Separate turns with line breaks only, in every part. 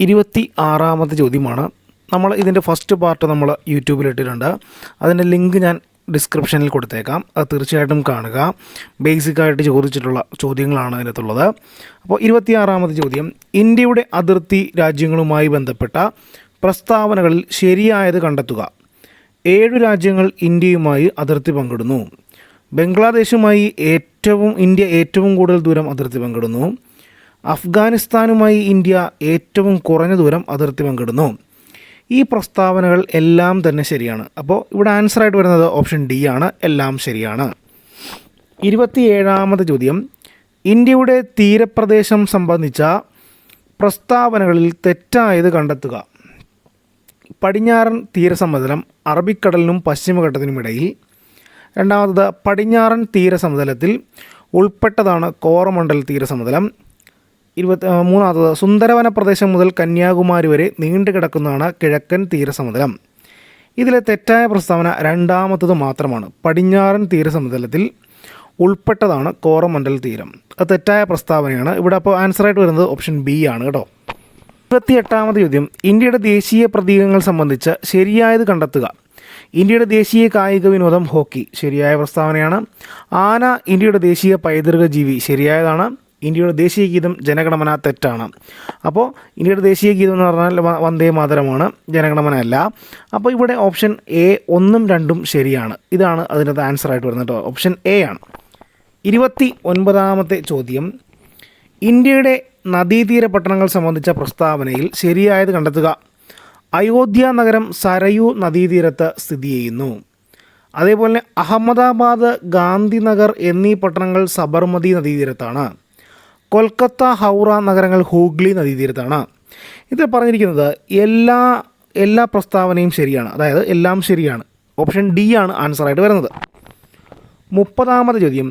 26ാമത്തെ ചോദ്യമാണ്. നമ്മൾ ഇതിൻ്റെ ഫസ്റ്റ് പാർട്ട് നമ്മൾ യൂട്യൂബിലിട്ടിട്ടുണ്ട്. അതിൻ്റെ ലിങ്ക് ഞാൻ ഡിസ്ക്രിപ്ഷനിൽ കൊടുത്തേക്കാം. അത് തീർച്ചയായിട്ടും കാണുക. ബേസിക്കായിട്ട് ചോദിച്ചിട്ടുള്ള ചോദ്യങ്ങളാണ് അതിനകത്തുള്ളത്. അപ്പോൾ 26ാമത്തെ ചോദ്യം, ഇന്ത്യയുടെ അതിർത്തി രാജ്യങ്ങളുമായി ബന്ധപ്പെട്ട പ്രസ്താവനകളിൽ ശരിയായത് കണ്ടെത്തുക. 7 രാജ്യങ്ങൾ ഇന്ത്യയുമായി അതിർത്തി പങ്കിടുന്നു. ബംഗ്ലാദേശുമായി ഇന്ത്യ ഏറ്റവും കൂടുതൽ ദൂരം അതിർത്തി പങ്കിടുന്നു. അഫ്ഗാനിസ്ഥാനുമായി ഇന്ത്യ ഏറ്റവും കുറഞ്ഞ ദൂരം അതിർത്തി പങ്കിടുന്നു. ഈ പ്രസ്താവനകൾ എല്ലാം തന്നെ ശരിയാണ്. അപ്പോൾ ഇവിടെ ആൻസറായിട്ട് വരുന്നത് ഓപ്ഷൻ ഡി ആണ്. എല്ലാം ശരിയാണ്. 27ാമത്തെ ചോദ്യം, ഇന്ത്യയുടെ തീരപ്രദേശം സംബന്ധിച്ച പ്രസ്താവനകളിൽ തെറ്റായത് കണ്ടെത്തുക. പടിഞ്ഞാറൻ തീരസമതലം അറബിക്കടലിനും പശ്ചിമഘട്ടത്തിനുമിടയിൽ. രണ്ടാമത്തത്, പടിഞ്ഞാറൻ തീരസമതലത്തിൽ ഉൾപ്പെട്ടതാണ് കോറമണ്ടൽ തീരസമതലം. മൂന്നാമത്തത്, സുന്ദരവന പ്രദേശം മുതൽ കന്യാകുമാരി വരെ നീണ്ടു കിടക്കുന്നതാണ് കിഴക്കൻ തീരസമതലം. ഇതിലെ തെറ്റായ പ്രസ്താവന രണ്ടാമത്തത് മാത്രമാണ്. പടിഞ്ഞാറൻ തീരസമതലത്തിൽ ഉൾപ്പെട്ടതാണ് കോറമണ്ടൽ തീരം. അത് തെറ്റായ പ്രസ്താവനയാണ്. ഇവിടെ അപ്പോൾ ആൻസറായിട്ട് വരുന്നത് ഓപ്ഷൻ ബി ആണ് കേട്ടോ. 28ാമത്തെ ചോദ്യം, ഇന്ത്യയുടെ ദേശീയ പ്രതീകങ്ങൾ സംബന്ധിച്ച് ശരിയായത് കണ്ടെത്തുക. ഇന്ത്യയുടെ ദേശീയ കായിക വിനോദം ഹോക്കി. ശരിയായ പ്രസ്താവനയാണ്. ആന ഇന്ത്യയുടെ ദേശീയ പൈതൃക ജീവി. ശരിയായതാണ്. ഇന്ത്യയുടെ ദേശീയ ഗീതം ജനഗണമന. തെറ്റാണ്. അപ്പോൾ ഇന്ത്യയുടെ ദേശീയ ഗീതം എന്ന് പറഞ്ഞാൽ വന്ദേ മാതരമാണ്, ജനഗണമന അല്ല. അപ്പോൾ ഇവിടെ ഓപ്ഷൻ എ 1ഉം 2ഉം ശരിയാണ്. ഇതാണ് അതിനകത്ത് ആൻസറായിട്ട് വരുന്നത് കേട്ടോ. ഓപ്ഷൻ എ ആണ്. 29ാമത്തെ ചോദ്യം, ഇന്ത്യയുടെ നദീതീര പട്ടണങ്ങൾ സംബന്ധിച്ച പ്രസ്താവനയിൽ ശരിയായത് കണ്ടെത്തുക. അയോധ്യ നഗരം സരയൂ നദീതീരത്ത് സ്ഥിതി ചെയ്യുന്നു. അതേപോലെ അഹമ്മദാബാദ്, ഗാന്ധിനഗർ എന്നീ പട്ടണങ്ങൾ സബർമതി നദീതീരത്താണ്. കൊൽക്കത്ത, ഹൗറ നഗരങ്ങൾ ഹൂഗ്ലി നദീതീരത്താണ്. ഇത് പറഞ്ഞിരിക്കുന്നത് എല്ലാ പ്രസ്താവനയും ശരിയാണ്. അതായത് എല്ലാം ശരിയാണ്. ഓപ്ഷൻ ഡി ആണ് ആൻസറായിട്ട് വരുന്നത്. 30ാമത്തെ ചോദ്യം,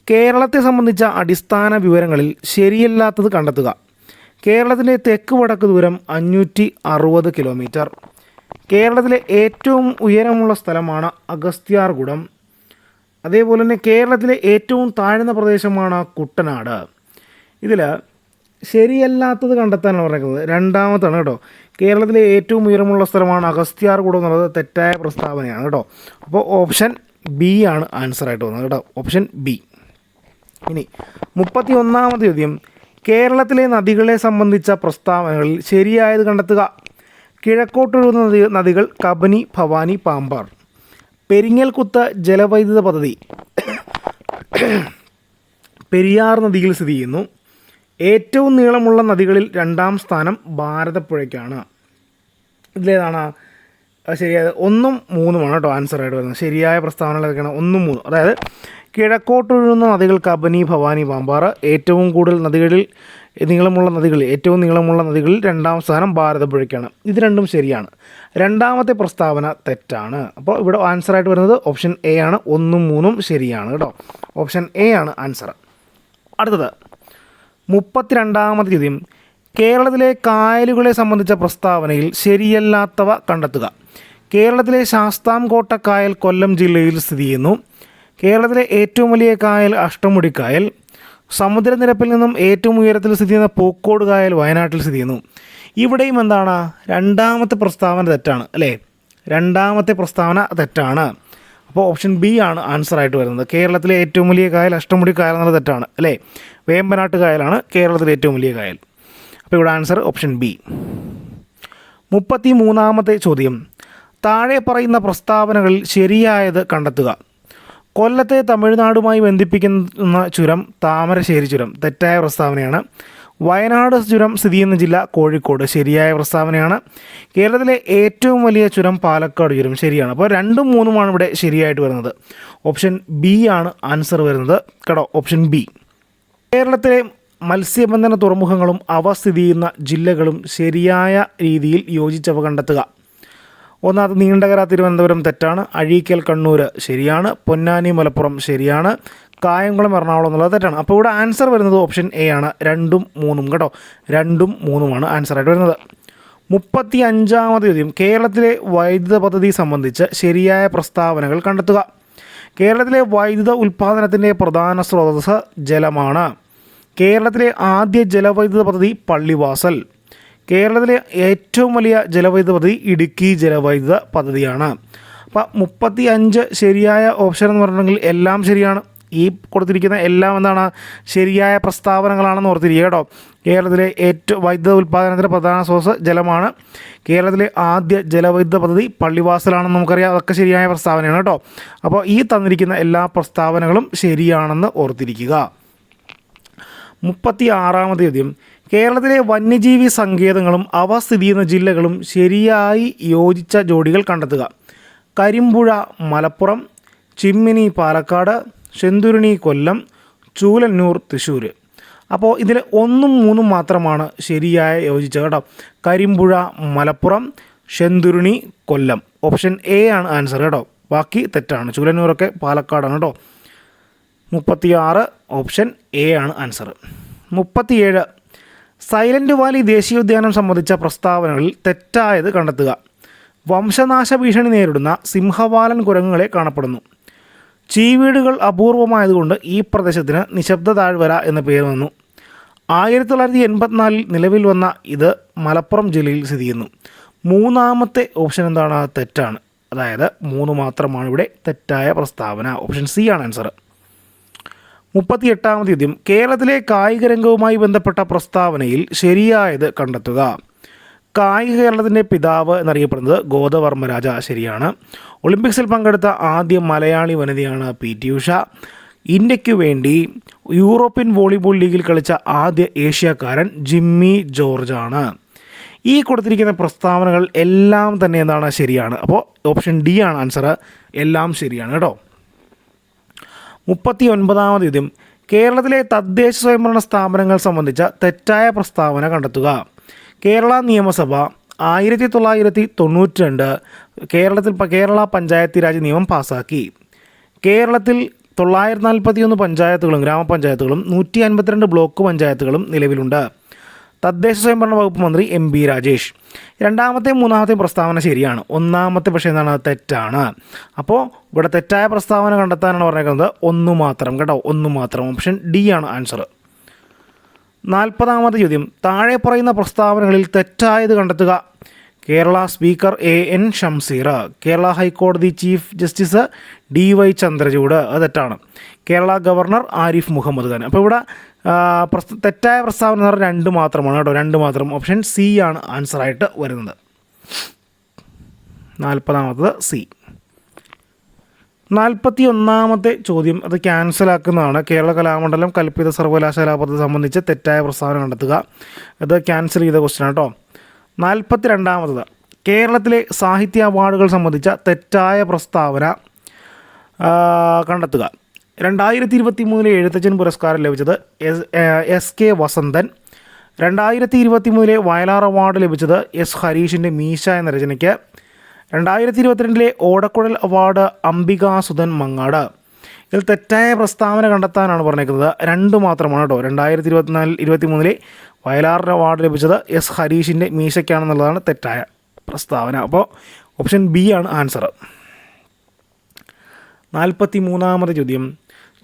കേരളത്തെ സംബന്ധിച്ച അടിസ്ഥാന വിവരങ്ങളിൽ ശരിയല്ലാത്തത് കണ്ടെത്തുക. കേരളത്തിലെ തെക്ക് വടക്ക് ദൂരം 560 കിലോമീറ്റർ. കേരളത്തിലെ ഏറ്റവും ഉയരമുള്ള സ്ഥലമാണ് അഗസ്ത്യാർകൂടം. അതേപോലെ തന്നെ കേരളത്തിലെ ഏറ്റവും താഴ്ന്ന പ്രദേശമാണ് കുട്ടനാട്. ഇതിൽ ശരിയല്ലാത്തത് കണ്ടെത്താനാണ് പറയുന്നത്. രണ്ടാമത്താണ് കേട്ടോ. കേരളത്തിലെ ഏറ്റവും ഉയരമുള്ള സ്ഥലമാണ് അഗസ്ത്യാർകൂടം എന്നുള്ളത് തെറ്റായ പ്രസ്താവനയാണ് കേട്ടോ. അപ്പോൾ ഓപ്ഷൻ ബി ആണ് ആൻസറായിട്ട് വന്നത് കേട്ടോ. Option B. ഇനി 31ാമത്തെ ചോദ്യം, കേരളത്തിലെ നദികളെ സംബന്ധിച്ച പ്രസ്താവനകളിൽ ശരിയായത് കണ്ടെത്തുക. കിഴക്കോട്ടൊഴുകുന്ന നദികൾ കബനി, ഭവാനി, പാമ്പാർ. പെരിങ്ങൽകുത്ത് ജലവൈദ്യുത പദ്ധതി പെരിയാർ നദിയിൽ സ്ഥിതി ചെയ്യുന്നു. ഏറ്റവും നീളമുള്ള നദികളിൽ 2ാം സ്ഥാനം ഭാരതപ്പുഴയ്ക്കാണ്. ഇതിലേതാണ് ശരിയായത്? 1ഉം 3ഉമാണ് കേട്ടോ ആൻസറായിട്ട് വരുന്നത്. ശരിയായ പ്രസ്താവനകൾ ഏതൊക്കെയാണ്? 1ഉം 3ഉം. അതായത് കിഴക്കോട്ടൊഴുകുന്ന നദികൾ കബനി, ഭവാനി, പാമ്പാർ. ഏറ്റവും നീളമുള്ള നദികളിൽ 2ാം സ്ഥാനം ഭാരതപ്പുഴയ്ക്കാണ്. ഇത് രണ്ടും ശരിയാണ്. രണ്ടാമത്തെ പ്രസ്താവന തെറ്റാണ്. അപ്പോൾ ഇവിടെ ആൻസറായിട്ട് വരുന്നത് ഓപ്ഷൻ എ ആണ്. 1ഉം 3ഉം ശരിയാണ് കേട്ടോ. ഓപ്ഷൻ എ ആണ് ആൻസർ. അടുത്തത് 32ാമത്തെ ചോദ്യം, കേരളത്തിലെ കായലുകളെ സംബന്ധിച്ച പ്രസ്താവനയിൽ ശരിയല്ലാത്തവ കണ്ടെത്തുക. കേരളത്തിലെ ശാസ്താംകോട്ട കായൽ കൊല്ലം ജില്ലയിൽ സ്ഥിതി ചെയ്യുന്നു. കേരളത്തിലെ ഏറ്റവും വലിയ കായൽ അഷ്ടമുടിക്കായൽ. സമുദ്രനിരപ്പിൽ നിന്നും ഏറ്റവും ഉയരത്തിൽ സ്ഥിതി ചെയ്യുന്ന പൂക്കോട് കായൽ വയനാട്ടിൽ സ്ഥിതി ചെയ്യുന്നു. ഇവിടെയും എന്താണ്? രണ്ടാമത്തെ പ്രസ്താവന തെറ്റാണ് അല്ലേ? രണ്ടാമത്തെ പ്രസ്താവന തെറ്റാണ്. അപ്പോൾ ഓപ്ഷൻ ബി ആണ് ആൻസറായിട്ട് വരുന്നത്. കേരളത്തിലെ ഏറ്റവും വലിയ കായൽ അഷ്ടമുടി കായൽ എന്നുള്ളത് തെറ്റാണ് അല്ലേ? വേമ്പനാട്ട് കായലാണ് കേരളത്തിലെ ഏറ്റവും വലിയ കായൽ. അപ്പോൾ ഇവിടെ ആൻസർ ഓപ്ഷൻ ബി. 33ാമത്തെ ചോദ്യം, താഴെ പറയുന്ന പ്രസ്താവനകളിൽ ശരിയായത് കണ്ടെത്തുക. കൊല്ലത്തെ തമിഴ്നാടുമായി ബന്ധിപ്പിക്കുന്ന ചുരം താമരശ്ശേരി ചുരം. തെറ്റായ പ്രസ്താവനയാണ്. വയനാട് ചുരം സ്ഥിതി ചെയ്യുന്ന ജില്ല കോഴിക്കോട്. ശരിയായ പ്രസ്താവനയാണ്. കേരളത്തിലെ ഏറ്റവും വലിയ ചുരം പാലക്കാട് ചുരം. ശരിയാണ്. അപ്പോൾ 2ഉം 3ഉമാണ് ഇവിടെ ശരിയായിട്ട് വരുന്നത്. ഓപ്ഷൻ ബി ആണ് ആൻസർ വരുന്നത് കേട്ടോ. Option B. കേരളത്തിലെ മത്സ്യബന്ധന തുറമുഖങ്ങളും അവ സ്ഥിതി ചെയ്യുന്ന ജില്ലകളും ശരിയായ രീതിയിൽ യോജിച്ചവ കണ്ടെത്തുക. ഒന്നാമത് നീണ്ടകര തിരുവനന്തപുരം തെറ്റാണ്. അഴീക്കൽ കണ്ണൂർ ശരിയാണ്. പൊന്നാനി മലപ്പുറം ശരിയാണ്. കായംകുളം എറണാകുളം എന്നുള്ളത് തെറ്റാണ്. അപ്പോൾ ഇവിടെ ആൻസർ വരുന്നത് ഓപ്ഷൻ എ ആണ്. 2ഉം 3ഉം കേട്ടോ. 2ഉം 3ഉമാണ് ആൻസറായിട്ട് വരുന്നത്. 35ാമത്തെ ചോദ്യം, കേരളത്തിലെ വൈദ്യുത പദ്ധതി സംബന്ധിച്ച് ശരിയായ പ്രസ്താവനകൾ കണ്ടെത്തുക. കേരളത്തിലെ വൈദ്യുത ഉൽപ്പാദനത്തിൻ്റെ പ്രധാന സ്രോതസ്സ് ജലമാണ്. കേരളത്തിലെ ആദ്യ ജലവൈദ്യുത പദ്ധതി പള്ളിവാസൽ. കേരളത്തിലെ ഏറ്റവും വലിയ ജലവൈദ്യുത പദ്ധതി ഇടുക്കി ജലവൈദ്യുത പദ്ധതിയാണ്. അപ്പോൾ 35 ശരിയായ ഓപ്ഷൻ എന്ന് പറഞ്ഞിട്ടുണ്ടെങ്കിൽ എല്ലാം ശരിയാണ്. ഈ കൊടുത്തിരിക്കുന്ന എല്ലാം എന്താണ് ശരിയായ പ്രസ്താവനകളാണെന്ന് ഓർത്തിരിക്കുക കേട്ടോ. കേരളത്തിലെ ഏറ്റവും വൈദ്യുത ഉൽപ്പാദനത്തിൻ്റെ പ്രധാന സ്രോതസ്സ് ജലമാണ്. കേരളത്തിലെ ആദ്യ ജലവൈദ്യുത പദ്ധതി പള്ളിവാസലാണെന്ന് നമുക്കറിയാം. അതൊക്കെ ശരിയായ പ്രസ്താവനയാണ് കേട്ടോ. അപ്പോൾ ഈ തന്നിരിക്കുന്ന എല്ലാ പ്രസ്താവനകളും ശരിയാണെന്ന് ഓർത്തിരിക്കുക. 36ാമത്തെ ചോദ്യം, കേരളത്തിലെ വന്യജീവി സങ്കേതങ്ങളും അവ സ്ഥിതി ചെയ്യുന്ന ജില്ലകളും ശരിയായി യോജിച്ച ജോഡികൾ കണ്ടെത്തുക. കരിമ്പുഴ മലപ്പുറം, ചിമ്മിനി പാലക്കാട്, ശെന്തുരുണി കൊല്ലം, ചൂലന്നൂർ തൃശ്ശൂർ. അപ്പോൾ ഇതിൽ 1ഉം 3ഉം മാത്രമാണ് ശരിയായ യോജിച്ചത് കേട്ടോ. കരിമ്പുഴ മലപ്പുറം, ശെന്തുരുണി കൊല്ലം. ഓപ്ഷൻ എ ആണ് ആൻസർ കേട്ടോ. ബാക്കി തെറ്റാണ്. ചൂലന്നൂരൊക്കെ പാലക്കാടാണ് കേട്ടോ. 36 ഓപ്ഷൻ എ ആണ് ആൻസർ. 37 സൈലൻറ്റ് വാലി ദേശീയോദ്യാനം സംബന്ധിച്ച പ്രസ്താവനകളിൽ തെറ്റായത് കണ്ടെത്തുക. വംശനാശ ഭീഷണി നേരിടുന്ന സിംഹവാലൻ കുരങ്ങുകളെ കാണപ്പെടുന്നു. ചീവീടുകൾ അപൂർവമായതുകൊണ്ട് ഈ പ്രദേശത്തിന് നിശബ്ദ താഴ്വര എന്ന പേര് വന്നു. 1984 നിലവിൽ വന്ന ഇത് മലപ്പുറം ജില്ലയിൽ സ്ഥിതി ചെയ്യുന്നു. 3ാമത്തെ ഓപ്ഷൻ എന്താണ്? തെറ്റാണ്. അതായത് 3 മാത്രമാണ് ഇവിടെ തെറ്റായ പ്രസ്താവന. ഓപ്ഷൻ സി ആണ് ആൻസർ. 38ാമത്തെ ചോദ്യം, കേരളത്തിലെ കായിക രംഗവുമായി ബന്ധപ്പെട്ട പ്രസ്താവനയിൽ ശരിയായത് കണ്ടെത്തുക. കായിക കേരളത്തിൻ്റെ പിതാവ് എന്നറിയപ്പെടുന്നത് ഗോദവർമ്മ രാജ. ശരിയാണ്. ഒളിമ്പിക്സിൽ പങ്കെടുത്ത ആദ്യ മലയാളി വനിതയാണ് PT ഉഷ. ഇന്ത്യയ്ക്ക് വേണ്ടി യൂറോപ്യൻ വോളിബോൾ ലീഗിൽ കളിച്ച ആദ്യ ഏഷ്യക്കാരൻ ജിമ്മി ജോർജാണ്. ഈ കൊടുത്തിരിക്കുന്ന പ്രസ്താവനകൾ എല്ലാം തന്നെ എന്താണ് ശരിയാണ്. അപ്പോൾ ഓപ്ഷൻ ഡി ആണ് ആൻസർ. എല്ലാം ശരിയാണ് കേട്ടോ. 39ാമത് ചോദ്യം, കേരളത്തിലെ തദ്ദേശ സ്വയംഭരണ സ്ഥാപനങ്ങൾ സംബന്ധിച്ച തെറ്റായ പ്രസ്താവന കണ്ടെത്തുക. കേരള നിയമസഭ 1992 കേരള പഞ്ചായത്തി രാജ് നിയമം പാസ്സാക്കി. കേരളത്തിൽ 941 പഞ്ചായത്തുകളും ഗ്രാമപഞ്ചായത്തുകളും 152 ബ്ലോക്ക് പഞ്ചായത്തുകളും നിലവിലുണ്ട്. തദ്ദേശ സ്വയംഭരണ വകുപ്പ് മന്ത്രി MB രാജേഷ്. 2ാമത്തെയും 3ാമത്തെയും പ്രസ്താവന ശരിയാണ്. 1ാമത്തെ പക്ഷേ എന്താണ്? തെറ്റാണ്. അപ്പോൾ ഇവിടെ തെറ്റായ പ്രസ്താവന കണ്ടെത്താനാണ് പറഞ്ഞേക്കുന്നത്. 1 മാത്രം കേട്ടോ. 1 മാത്രം. ഓപ്ഷൻ ഡി ആണ് ആൻസർ. 40ാമത്തെ ചോദ്യം, താഴെ പറയുന്ന പ്രസ്താവനകളിൽ തെറ്റായത് കണ്ടെത്തുക. കേരള സ്പീക്കർ AN ഷംസീർ, കേരള ഹൈക്കോടതി ചീഫ് ജസ്റ്റിസ് DY ചന്ദ്രചൂഡ്. അത് തെറ്റാണ്. കേരള ഗവർണർ ആരിഫ് മുഹമ്മദ് ഖാൻ. അപ്പോൾ ഇവിടെ തെറ്റായ പ്രസ്താവന എന്ന് പറഞ്ഞാൽ 2 മാത്രമാണ് കേട്ടോ. 2 മാത്രം. ഓപ്ഷൻ സി ആണ് ആൻസറായിട്ട് വരുന്നത്. 40ാമത്തത് സി. 41ാമത്തെ ചോദ്യം അത് ക്യാൻസലാക്കുന്നതാണ്. കേരള കലാമണ്ഡലം കൽപ്പിത സർവകലാശാല പദ്ധതി സംബന്ധിച്ച് തെറ്റായ പ്രസ്താവന കണ്ടെത്തുക. അത് ക്യാൻസൽ ചെയ്ത ക്വസ്റ്റ്യൻ കേട്ടോ. 42ാമത്തത് കേരളത്തിലെ സാഹിത്യ അവാർഡുകൾ സംബന്ധിച്ച തെറ്റായ പ്രസ്താവന കണ്ടെത്തുക. 2023 എഴുത്തച്ഛൻ പുരസ്കാരം ലഭിച്ചത് SK വസന്തൻ. 2023 വയലാർ അവാർഡ് ലഭിച്ചത് S ഹരീഷിൻ്റെ മീശ എന്ന രചനയ്ക്ക്. 2022 ഓടക്കുഴൽ അവാർഡ് അംബികാസുധൻ മങ്ങാട്. ഇതിൽ തെറ്റായ പ്രസ്താവന കണ്ടെത്താനാണ് പറഞ്ഞേക്കുന്നത്. 2 മാത്രമാണ് കേട്ടോ. 2023 വയലാറിൻ്റെ അവാർഡ് ലഭിച്ചത് S ഹരീഷിൻ്റെ മീശയ്ക്കാണെന്നുള്ളതാണ് തെറ്റായ പ്രസ്താവന. അപ്പോൾ ഓപ്ഷൻ ബി ആണ് ആൻസർ. 43ാമത്തെ ചോദ്യം,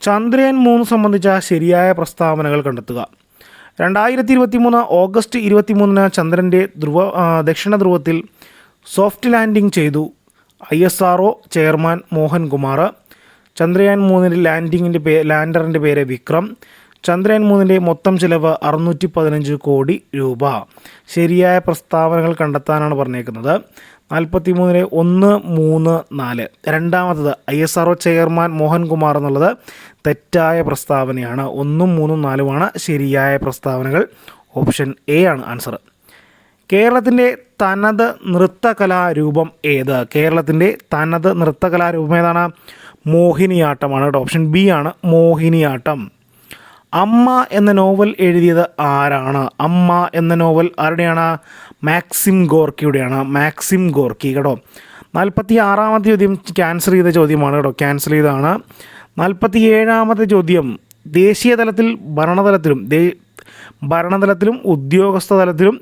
ചന്ദ്രയാൻ 3 സംബന്ധിച്ച ശരിയായ പ്രസ്താവനകൾ കണ്ടെത്തുക. 2023 ഓഗസ്റ്റ് 23 ചന്ദ്രൻ്റെ ദക്ഷിണ ധ്രുവത്തിൽ സോഫ്റ്റ് ലാൻഡിംഗ് ചെയ്തു. ISRO chairman Mohan Kumar. ചന്ദ്രയാൻ 3 ലാൻഡറിൻ്റെ പേര് വിക്രം. ചന്ദ്രയാൻ 3 മൊത്തം ചിലവ് 615 കോടി രൂപ. ശരിയായ പ്രസ്താവനകൾ കണ്ടെത്താനാണ് പറഞ്ഞേക്കുന്നത്. 43 1, 3, 4. 2ാമത്തത് ISRO ചെയർമാൻ മോഹൻ കുമാർ എന്നുള്ളത് തെറ്റായ പ്രസ്താവനയാണ്. 1, 3, 4 ശരിയായ പ്രസ്താവനകൾ. ഓപ്ഷൻ എ ആണ് ആൻസർ. കേരളത്തിൻ്റെ തനത് നൃത്തകലാരൂപം ഏത്? കേരളത്തിൻ്റെ തനത് നൃത്തകലാരൂപം ഏതാണ്? മോഹിനിയാട്ടമാണ് കേട്ടോ. ഓപ്ഷൻ ബി ആണ് മോഹിനിയാട്ടം. അമ്മ എന്ന നോവൽ എഴുതിയത് ആരാണ്? അമ്മ എന്ന നോവൽ ആരുടെയാണ്? മാക്സിം ഗോർക്കിയുടെയാണ്. മാക്സിം ഗോർക്കി കേട്ടോ. 46ാമത്തെ ചോദ്യം ക്യാൻസൽ ചെയ്ത ചോദ്യമാണ് കേട്ടോ. ക്യാൻസൽ ചെയ്തതാണ്. 47ാമത്തെ ചോദ്യം, ദേശീയ തലത്തിൽ ഭരണതലത്തിലും ഉദ്യോഗസ്ഥ തലത്തിലും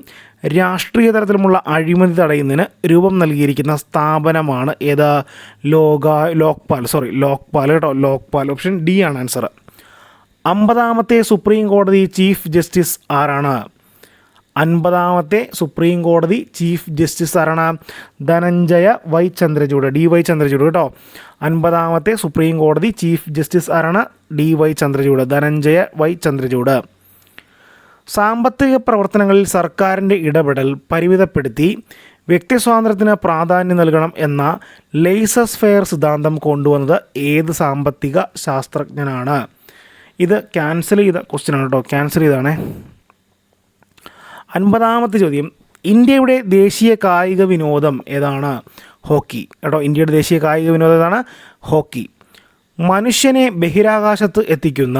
രാഷ്ട്രീയ തലത്തിലുമുള്ള അഴിമതി തടയുന്നതിന് രൂപം നൽകിയിരിക്കുന്ന സ്ഥാപനമാണ് ഏത്? ലോക്പാൽ കേട്ടോ. ലോക്പാൽ. ഓപ്ഷൻ ഡി ആണ് ആൻസർ. 50ാമത്തെ സുപ്രീം കോടതി ചീഫ് ജസ്റ്റിസ് ആരാണ്? 50ാമത്തെ സുപ്രീം കോടതി ചീഫ് ജസ്റ്റിസ് ആരാണ്? ധനഞ്ജയ വൈ ചന്ദ്രചൂഡ്, DY ചന്ദ്രചൂഡ് കേട്ടോ. 50ാമത്തെ സുപ്രീം കോടതി ചീഫ് ജസ്റ്റിസ് ആരാണ്? DY Chandrachud, Dhananjaya Y Chandrachud. സാമ്പത്തിക പ്രവർത്തനങ്ങളിൽ സർക്കാരിൻ്റെ ഇടപെടൽ പരിമിതപ്പെടുത്തി വ്യക്തി സ്വാതന്ത്ര്യത്തിന് പ്രാധാന്യം നൽകണം എന്ന ലെയ്സസ് ഫെയർ സിദ്ധാന്തം കൊണ്ടുവന്നത് ഏത് സാമ്പത്തിക ശാസ്ത്രജ്ഞനാണ്? ഇത് ക്യാൻസൽ ചെയ്ത ക്വസ്റ്റ്യനാണ് കേട്ടോ, ക്യാൻസൽ ചെയ്താണേ. 50ാമത്തെ ചോദ്യം, ഇന്ത്യയുടെ ദേശീയ കായിക വിനോദം ഏതാണ്? ഹോക്കി കേട്ടോ. ഇന്ത്യയുടെ ദേശീയ കായിക വിനോദം ഏതാണ്? ഹോക്കി. മനുഷ്യനെ ബഹിരാകാശത്ത് എത്തിക്കുന്ന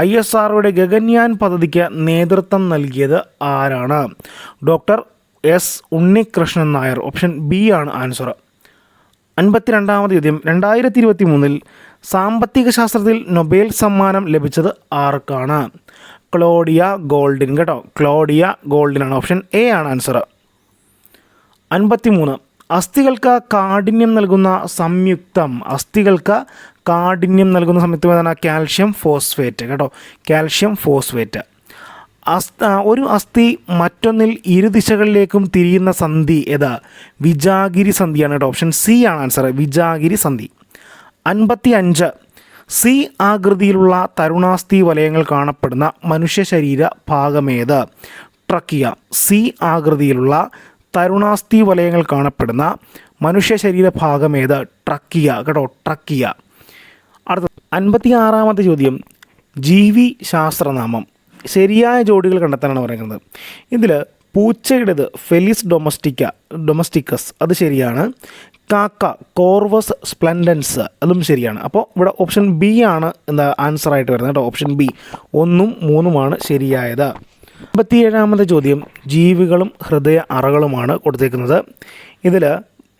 ISROയുടെ ഗഗൻയാൻ പദ്ധതിക്ക് നേതൃത്വം നൽകിയത് ആരാണ്? Doctor S Unnikrishnan Nair. Option B ആണ് ആൻസർ. 52ാമത് ചോദ്യം, 2023 സാമ്പത്തിക ശാസ്ത്രത്തിൽ നൊബേൽ സമ്മാനം ലഭിച്ചത് ആർക്കാണ്? ക്ലോഡിയ ഗോൾഡിൻ കേട്ടോ, ക്ലോഡിയ ഗോൾഡിനാണ്. ഓപ്ഷൻ എ ആണ് ആൻസർ. 53 അസ്ഥികൾക്ക് കാഠിന്യം നൽകുന്ന സംയുക്തം, അസ്ഥികൾക്ക് കാഠിന്യം നൽകുന്ന സംയുക്തം ഏതാണ്? കാൽഷ്യം ഫോസ്ഫേറ്റ് കേട്ടോ, കാൽഷ്യം ഫോസ്ഫേറ്റ്. ഒരു അസ്ഥി മറ്റൊന്നിൽ ഇരുദിശകളിലേക്കും തിരിയുന്ന സന്ധി ഏതാ? വിജാഗിരി സന്ധിയാണ് കേട്ടോ. ഓപ്ഷൻ സി ആണ് ആൻസർ, വിജാഗിരി സന്ധി. 55 സി ആകൃതിയിലുള്ള തരുണാസ്ഥി വലയങ്ങൾ കാണപ്പെടുന്ന മനുഷ്യ ശരീര ഭാഗമേത്? ട്രക്കിയ. സി ആകൃതിയിലുള്ള തരുണാസ്ഥി വലയങ്ങൾ കാണപ്പെടുന്ന മനുഷ്യ ശരീര ഭാഗമേത്? ട്രക്കിയ കേട്ടോ, ട്രക്കിയ. അടുത്ത 56ാമത്തെ ചോദ്യം, ജീവി ശാസ്ത്രനാമം. ശരിയായ ജോഡികൾ കണ്ടെത്താനാണ് പറയുന്നത്. ഇതിൽ പൂച്ചയുടേത് ഫെലിസ് ഡൊമസ്റ്റിക്കസ്, അത് ശരിയാണ്. കാക്ക കോർവസ് സ്പ്ലെൻഡൻസ്, അതും ശരിയാണ്. അപ്പോൾ ഇവിടെ ഓപ്ഷൻ ബി ആണ് എന്താ ആൻസറായിട്ട് വരുന്നത് കേട്ടോ. ഓപ്ഷൻ ബി 1ഉം 3ഉമാണ് ശരിയായത്. 57ാമത്തെ ചോദ്യം, ജീവികളും ഹൃദയ അറകളുമാണ് കൊടുത്തിരിക്കുന്നത്. ഇതിൽ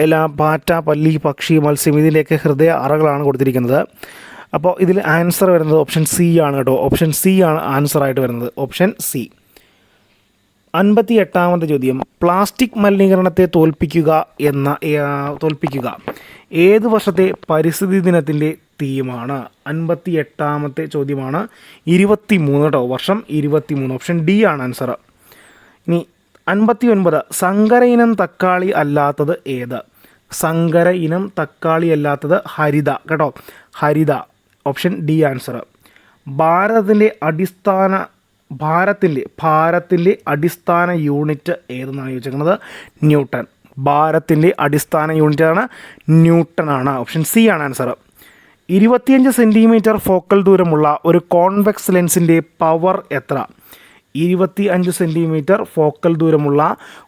എല്ലാ പാറ്റ, പല്ലി, പക്ഷി, മത്സ്യം ഇതിൻ്റെയൊക്കെ ഹൃദയ അറകളാണ് കൊടുത്തിരിക്കുന്നത്. അപ്പോൾ ഇതിൽ ആൻസർ വരുന്നത് ഓപ്ഷൻ സി ആണ് കേട്ടോ. ഓപ്ഷൻ സി ആണ് ആൻസറായിട്ട് വരുന്നത്, ഓപ്ഷൻ സി. 58ാമത്തെ ചോദ്യം, പ്ലാസ്റ്റിക് മലിനീകരണത്തെ തോൽപ്പിക്കുക ഏത് വർഷത്തെ പരിസ്ഥിതി ദിനത്തിൻ്റെ തീമാണ്? 58ാമത്തെ ചോദ്യമാണ്. 23 കേട്ടോ, വർഷം 23. ഓപ്ഷൻ ഡി ആണ് ആൻസർ. ഇനി 59 സങ്കര ഇനം തക്കാളി അല്ലാത്തത് ഏത്? സങ്കര ഇനം തക്കാളി അല്ലാത്തത് ഹരിത കേട്ടോ, ഹരിത. Option D answer. ഭാരതത്തിൻ്റെ അടിസ്ഥാന യൂണിറ്റ് ഏതെന്നാണ് ചോദിച്ചിരിക്കുന്നത്? ന്യൂട്ടൺ. ഭാരതത്തിൻ്റെ അടിസ്ഥാന യൂണിറ്റാണ് ന്യൂട്ടൺ ആണ്. ഓപ്ഷൻ സി ആണ് ആൻസർ. 25 സെൻറ്റിമീറ്റർ ഫോക്കൽ ദൂരമുള്ള ഒരു കോൺവെക്സ് ലെൻസിൻ്റെ പവർ എത്ര? 25 സെൻറ്റിമീറ്റർ ഫോക്കൽ ദൂരമുള്ള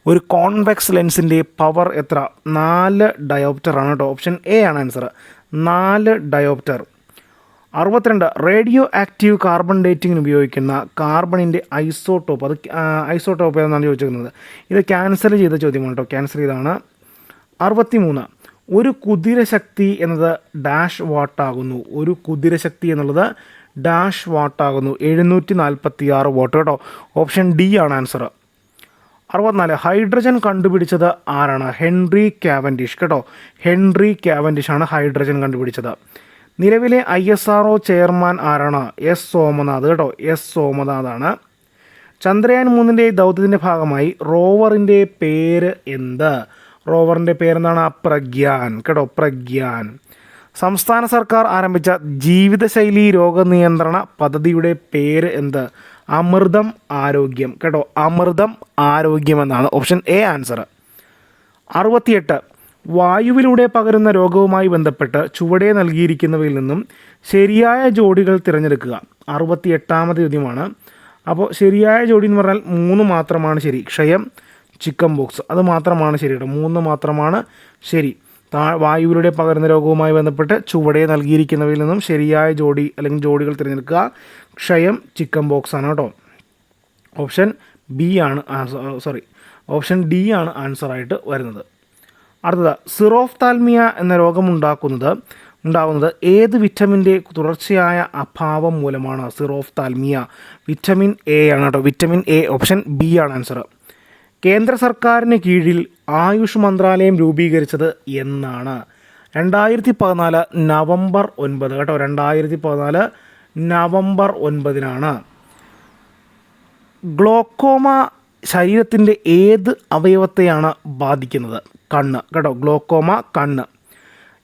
ഒരു കോൺവെക്സ് ലെൻസിൻ്റെ പവർ എത്ര? 4 ഡയോപ്റ്റർ ആണ് കേട്ടോ. ഓപ്ഷൻ എ ആണ് answer, 4 dioptre. 62 radio active carbon ഡേറ്റിങ്ങിന് ഉപയോഗിക്കുന്ന കാർബണിൻ്റെ ഐസോട്ടോപ്പ്, അത് ഐസോട്ടോപ്പ് എന്നാണ് ചോദിച്ചിരിക്കുന്നത്. ഇത് ക്യാൻസൽ ചെയ്ത ചോദ്യമാണ് കേട്ടോ, ക്യാൻസൽ ചെയ്താണ്. 63 ഒരു കുതിരശക്തി എന്നത് ഡാഷ് വാട്ടാകുന്നു? ഒരു കുതിരശക്തി എന്നുള്ളത് ഡാഷ് വാട്ടാകുന്നു? 746 വാട്ട് കേട്ടോ. ഓപ്ഷൻ ഡി ആണ് ആൻസർ. 64 ഹൈഡ്രജൻ കണ്ടുപിടിച്ചത് ആരാണ്? ഹെൻറി കാവൻഡിഷ് കേട്ടോ, ഹെൻറി കാവൻഡിഷ് ആണ് ഹൈഡ്രജൻ കണ്ടുപിടിച്ചത്. നിലവിലെ ISRO ചെയർമാൻ ആരാണ്? S സോമനാഥ് കേട്ടോ, S സോമനാഥാണ്. ചന്ദ്രയാൻ 3ൻ്റെ ദൗത്യത്തിൻ്റെ ഭാഗമായി റോവറിൻ്റെ പേര് എന്ത്? റോവറിൻ്റെ പേരെന്താണ്? പ്രഗ്യാൻ കേട്ടോ, പ്രഗ്യാൻ. സംസ്ഥാന സർക്കാർ ആരംഭിച്ച ജീവിതശൈലി രോഗനിയന്ത്രണ പദ്ധതിയുടെ പേര് എന്ത്? അമൃതം ആരോഗ്യം കേട്ടോ, അമൃതം ആരോഗ്യം എന്നാണ്. Option A answer. 68 വായുവിലൂടെ പകരുന്ന രോഗവുമായി ബന്ധപ്പെട്ട് ചുവടെ നൽകിയിരിക്കുന്നവയിൽ നിന്നും ശരിയായ ജോഡികൾ തിരഞ്ഞെടുക്കുക. 68ാമത് ചോദ്യമാണ്. അപ്പോൾ ശരിയായ ജോഡി എന്ന് പറഞ്ഞാൽ 3 മാത്രമാണ് ശരി. ക്ഷയം, ചിക്കൻ ബോക്സ്, അത് മാത്രമാണ് ശരി കേട്ടോ, 3 മാത്രമാണ് ശരി. വായുവിലൂടെ പകരുന്ന രോഗവുമായി ബന്ധപ്പെട്ട് ചുവടെ നൽകിയിരിക്കുന്നവയിൽ നിന്നും ശരിയായ ജോഡി അല്ലെങ്കിൽ ജോഡികൾ തിരഞ്ഞെടുക്കുക. ക്ഷയം, ചിക്കൻ ബോക്സ് ആണ് കേട്ടോ. ഓപ്ഷൻ ബി ആണ് ഓപ്ഷൻ ഡി ആണ് ആൻസറായിട്ട് വരുന്നത്. അടുത്തത് സിറോഫ്താൽമിയ എന്ന രോഗമുണ്ടാവുന്നത് ഏത് വിറ്റമിൻ്റെ തുടർച്ചയായ അഭാവം മൂലമാണ്? സിറോഫ്താൽമിയ വിറ്റമിൻ എ ആണ് കേട്ടോ, വിറ്റമിൻ എ. ഓപ്ഷൻ ബി ആണ് ആൻസർ. കേന്ദ്ര സർക്കാരിന് കീഴിൽ ആയുഷ് മന്ത്രാലയം രൂപീകരിച്ചത് എന്നാണ്? 2014 നവംബർ 9 കേട്ടോ, 2014 നവംബർ 9-നാണ്. ഗ്ലോക്കോമ ശരീരത്തിൻ്റെ ഏത് അവയവത്തെയാണ് ബാധിക്കുന്നത്? കണ്ണ് കേട്ടോ, ഗ്ലോക്കോമ കണ്ണ്.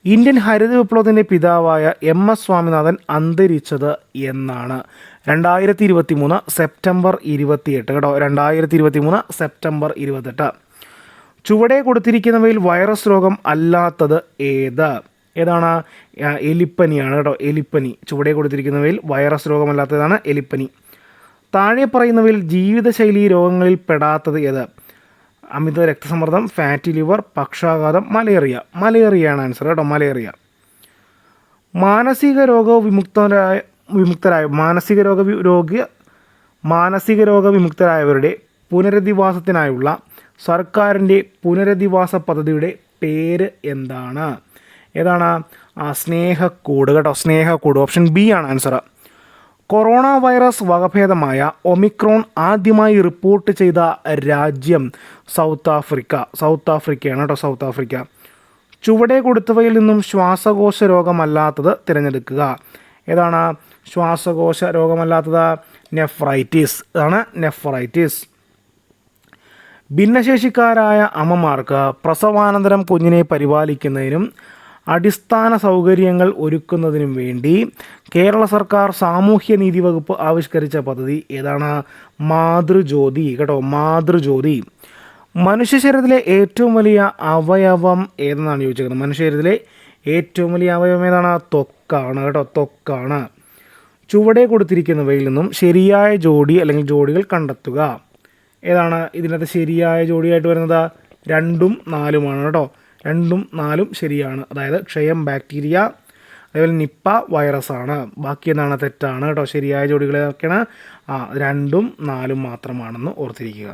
ഇന്ത്യൻ ഹരിത വിപ്ലവത്തിൻ്റെ പിതാവായ MS സ്വാമിനാഥൻ അന്തരിച്ചത് എന്നാണ്? 2023 സെപ്റ്റംബർ 28 കേട്ടോ, 2023 സെപ്റ്റംബർ 28. ചുവടെ കൊടുത്തിരിക്കുന്നവയിൽ വൈറസ് രോഗം അല്ലാത്തത് ഏതാണ്? എലിപ്പനിയാണ് കേട്ടോ, എലിപ്പനി. ചുവടെ കൊടുത്തിരിക്കുന്നവയിൽ വൈറസ് രോഗമല്ലാത്തതാണ് എലിപ്പനി. താഴെ പറയുന്നവയിൽ ജീവിതശൈലി രോഗങ്ങളിൽ പെടാത്തത് ഏത്? അമിത രക്തസമ്മർദ്ദം, ഫാറ്റി ലിവർ, പക്ഷാഘാതം, മലേറിയയാണ് ആൻസർ കേട്ടോ, മലേറിയ. മാനസിക രോഗ വിമുക്തരായവരുടെ പുനരധിവാസത്തിനായുള്ള സർക്കാരിൻ്റെ പുനരധിവാസ പദ്ധതിയുടെ പേര് എന്താണ്? ഏതാണ്? സ്നേഹക്കൂട് കേട്ടോ, സ്നേഹക്കൂട്. ഓപ്ഷൻ ബി ആണ് ആൻസർ. കൊറോണ വൈറസ് വകഭേദമായ ഒമിക്രോൺ ആദ്യമായി റിപ്പോർട്ട് ചെയ്ത രാജ്യം സൗത്ത് ആഫ്രിക്കയാണ് കേട്ടോ, സൗത്ത് ആഫ്രിക്ക. ചുവടെ കൊടുത്തവയിൽ നിന്നും ശ്വാസകോശ രോഗമല്ലാത്തത് തിരഞ്ഞെടുക്കുക. ഏതാണ് ശ്വാസകോശ രോഗമല്ലാത്തത്? നെഫ്രൈറ്റിസ് ആണ്, നെഫ്രൈറ്റിസ്. ഭിന്നശേഷിക്കാരായ അമ്മമാർക്ക് പ്രസവാനന്തരം കുഞ്ഞിനെ പരിപാലിക്കുന്നതിനും അടിസ്ഥാന സൗകര്യങ്ങൾ ഒരുക്കുന്നതിനും വേണ്ടി കേരള സർക്കാർ സാമൂഹ്യനീതി വകുപ്പ് ആവിഷ്കരിച്ച പദ്ധതി ഏതാണ്? മാതൃജ്യോതി കേട്ടോ, മാതൃജ്യോതി. മനുഷ്യ ശരീരത്തിലെ ഏറ്റവും വലിയ അവയവം ഏതെന്നാണ് ചോദിച്ചത്? മനുഷ്യ ശരീരത്തിലെ ഏറ്റവും വലിയ അവയവം ഏതാണ്? ത്വക്കാണ് കേട്ടോ, ത്വക്കാണ്. ചുവടെ കൊടുത്തിരിക്കുന്നവയിൽ നിന്നും ശരിയായ ജോഡി അല്ലെങ്കിൽ ജോഡികൾ കണ്ടെത്തുക. ഏതാണ് ഇതിനകത്ത് ശരിയായ ജോഡിയായിട്ട് വരുന്നത്? 2ഉം 4ഉമാണ് കേട്ടോ, 2ഉം 4ഉം ശരിയാണ്. അതായത് ക്ഷയം ബാക്ടീരിയ, അതേപോലെ നിപ്പ വൈറസാണ്. ബാക്കി എന്താണ്? തെറ്റാണ് കേട്ടോ. ശരിയായ ജോഡികളൊക്കെയാണ് 2ഉം 4ഉം മാത്രമാണെന്ന് ഓർത്തിരിക്കുക.